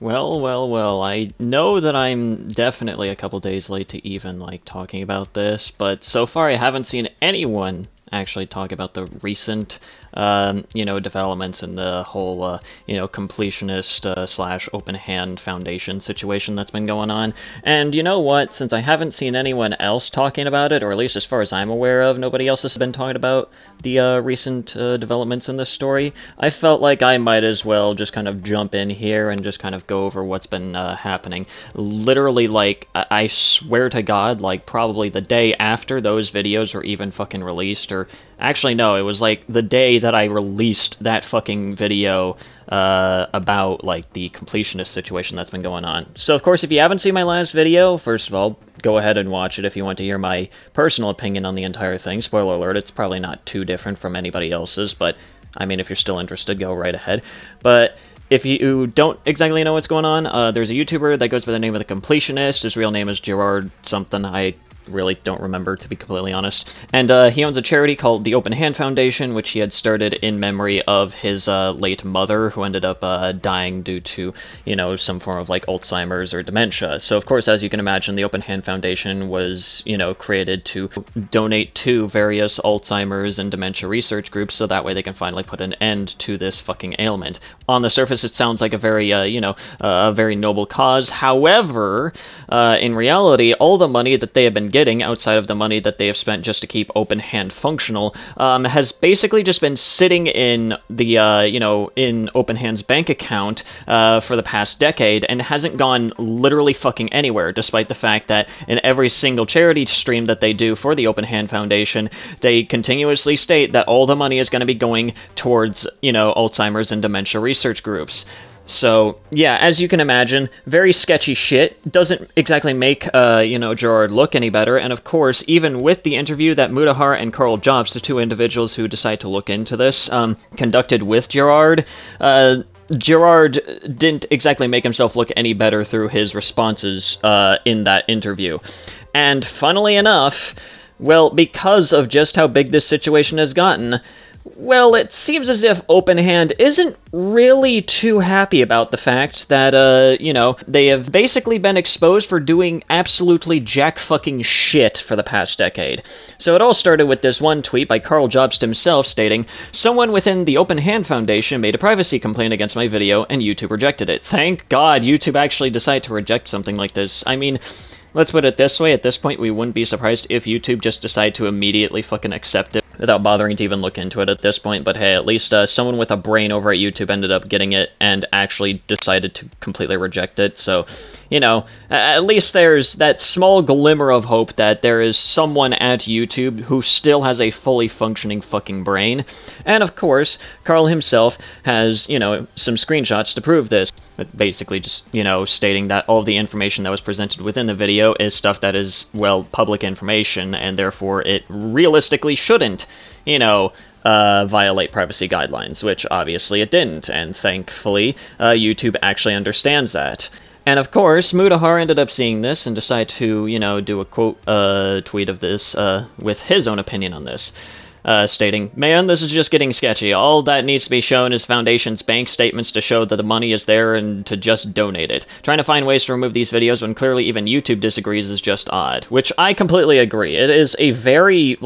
Well, well, well, I know that I'm definitely a couple days late to even, talking about this, but so far I haven't seen anyone actually talk about the recent, developments in the whole, completionist slash open hand foundation situation that's been going on. And you know what? Since I haven't seen anyone else talking about it, or at least as far as I'm aware of, nobody else has been talking about the recent developments in this story, I felt like I might as well just kind of jump in here and just kind of go over what's been happening. Literally, I swear to God, probably the day after those videos were even fucking released, or actually, no, it was like the day that I released that fucking video about, the completionist situation that's been going on. So, of course, if you haven't seen my last video, first of all, go ahead and watch it if you want to hear my personal opinion on the entire thing. Spoiler alert, it's probably not too different from anybody else's, but, I mean, if you're still interested, go right ahead. But if you don't exactly know what's going on, there's a YouTuber that goes by the name of the Completionist. His real name is Gerard something. I really don't remember, to be completely honest. And he owns a charity called the Open Hand Foundation, which he had started in memory of his late mother, who ended up dying due to, some form of Alzheimer's or dementia. So of course, as you can imagine, the Open Hand Foundation was, created to donate to various Alzheimer's and dementia research groups, so that way they can finally put an end to this fucking ailment. On the surface, it sounds like a very, a very noble cause. However, in reality, all the money that they have been getting, outside of the money that they have spent just to keep Open Hand functional, has basically just been sitting in the, in Open Hand's bank account for the past decade, and hasn't gone literally fucking anywhere, despite the fact that in every single charity stream that they do for the Open Hand Foundation, they continuously state that all the money is going to be going towards, Alzheimer's and dementia research groups. So, yeah, as you can imagine, very sketchy shit. Doesn't exactly make, Gerard look any better. And of course, even with the interview that Mutahar and Karl Jobs, the two individuals who decide to look into this, conducted with Gerard, Gerard didn't exactly make himself look any better through his responses in that interview. And funnily enough, well, because of just how big this situation has gotten, well, it seems as if Open Hand isn't really too happy about the fact that, they have basically been exposed for doing absolutely jack-fucking shit for the past decade. So it all started with this one tweet by Karl Jobst himself stating, "Someone within the Open Hand Foundation made a privacy complaint against my video, and YouTube rejected it." Thank God YouTube actually decided to reject something like this. I mean, let's put it this way, at this point we wouldn't be surprised if YouTube just decided to immediately fucking accept it without bothering to even look into it at this point, but hey, at least someone with a brain over at YouTube ended up getting it and actually decided to completely reject it, so, at least there's that small glimmer of hope that there is someone at YouTube who still has a fully functioning fucking brain. And of course, Karl himself has, some screenshots to prove this. Basically just, stating that all of the information that was presented within the video is stuff that is, well, public information, and therefore it realistically shouldn't, violate privacy guidelines, which obviously it didn't, and thankfully, YouTube actually understands that. And of course, Mutahar ended up seeing this and decided to, do a quote tweet of this with his own opinion on this. Stating, "Man, this is just getting sketchy. All that needs to be shown is Foundation's bank statements to show that the money is there and to just donate it. Trying to find ways to remove these videos when clearly even YouTube disagrees is just odd." Which I completely agree. It is a very,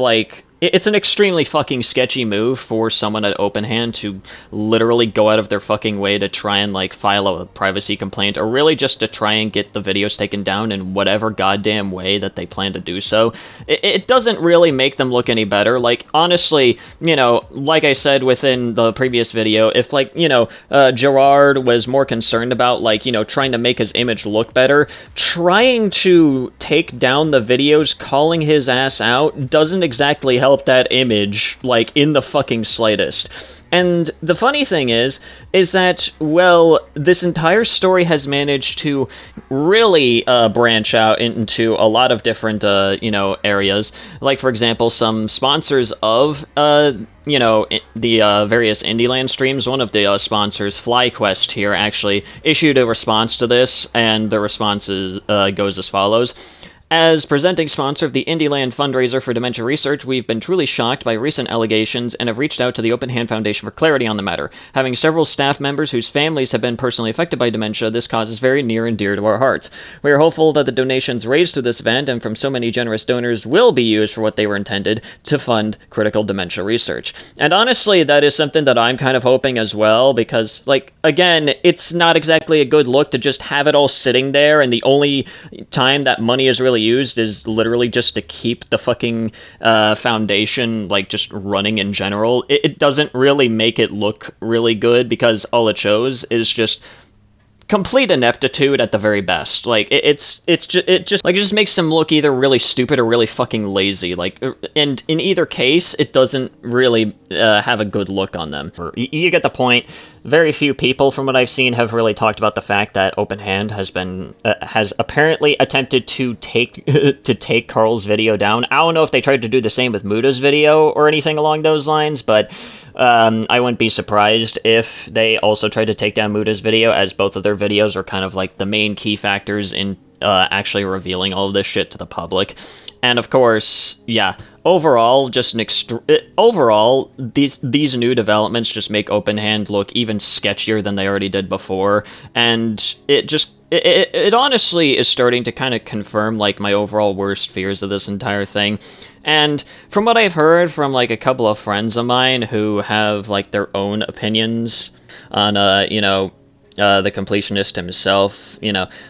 it's an extremely fucking sketchy move for someone at Open Hand to literally go out of their fucking way to try and, file a privacy complaint, or really just to try and get the videos taken down in whatever goddamn way that they plan to do so. It doesn't really make them look any better. Honestly, like I said within the previous video, if, Gerard was more concerned about, trying to make his image look better, trying to take down the videos, calling his ass out, doesn't exactly help that image, in the fucking slightest. And the funny thing is that, well, this entire story has managed to really branch out into a lot of different, areas. For example, some sponsors of, the various Indieland streams. One of the sponsors, FlyQuest here, actually issued a response to this, and the response goes as follows. As presenting sponsor of the Indieland fundraiser for dementia research, we've been truly shocked by recent allegations and have reached out to the Open Hand Foundation for clarity on the matter. Having several staff members whose families have been personally affected by dementia, this cause is very near and dear to our hearts. We are hopeful that the donations raised through this event and from so many generous donors will be used for what they were intended, to fund critical dementia research. And honestly, that is something that I'm kind of hoping as well, because, like, again, it's not exactly a good look to just have it all sitting there, and the only time that money is really used is literally just to keep the fucking foundation, like, just running in general. It doesn't really make it look really good, because all it shows is just complete ineptitude at the very best. Like, it just makes them look either really stupid or really fucking lazy. Like, and in either case, it doesn't really have a good look on them. You get the point. Very few people, from what I've seen, have really talked about the fact that Open Hand has apparently attempted to take Karl's video down. I don't know if they tried to do the same with Muda's video or anything along those lines, but I wouldn't be surprised if they also tried to take down Muda's video, as both of their videos are kind of like the main key factors in actually revealing all of this shit to the public. And of course, yeah, overall, just overall, these new developments just make Open Hand look even sketchier than they already did before, and it honestly is starting to kind of confirm, like, my overall worst fears of this entire thing. And from what I've heard from, like, a couple of friends of mine who have, like, their own opinions on, the Completionist himself,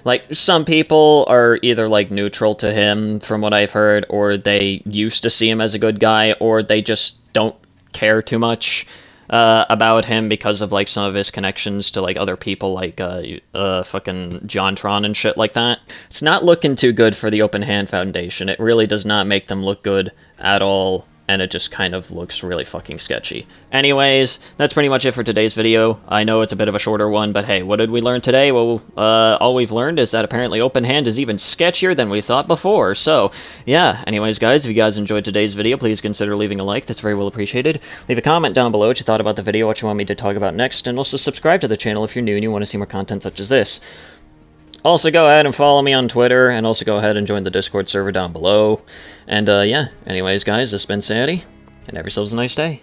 like, some people are either, like, neutral to him, from what I've heard, or they used to see him as a good guy, or they just don't care too much about him because of, like, some of his connections to, like, other people, like, fucking JonTron and shit like that. It's not looking too good for the Open Hand Foundation. It really does not make them look good at all, and it just kind of looks really fucking sketchy. Anyways, that's pretty much it for today's video. I know it's a bit of a shorter one, but hey, what did we learn today? Well, all we've learned is that apparently Open Hand is even sketchier than we thought before. So, yeah, anyways, guys, if you guys enjoyed today's video, please consider leaving a like. That's very well appreciated. Leave a comment down below what you thought about the video, what you want me to talk about next, and also subscribe to the channel if you're new and you want to see more content such as this. Also, go ahead and follow me on Twitter, and also go ahead and join the Discord server down below. And, yeah, anyways, guys, this has been Sadie, and have yourselves a nice day.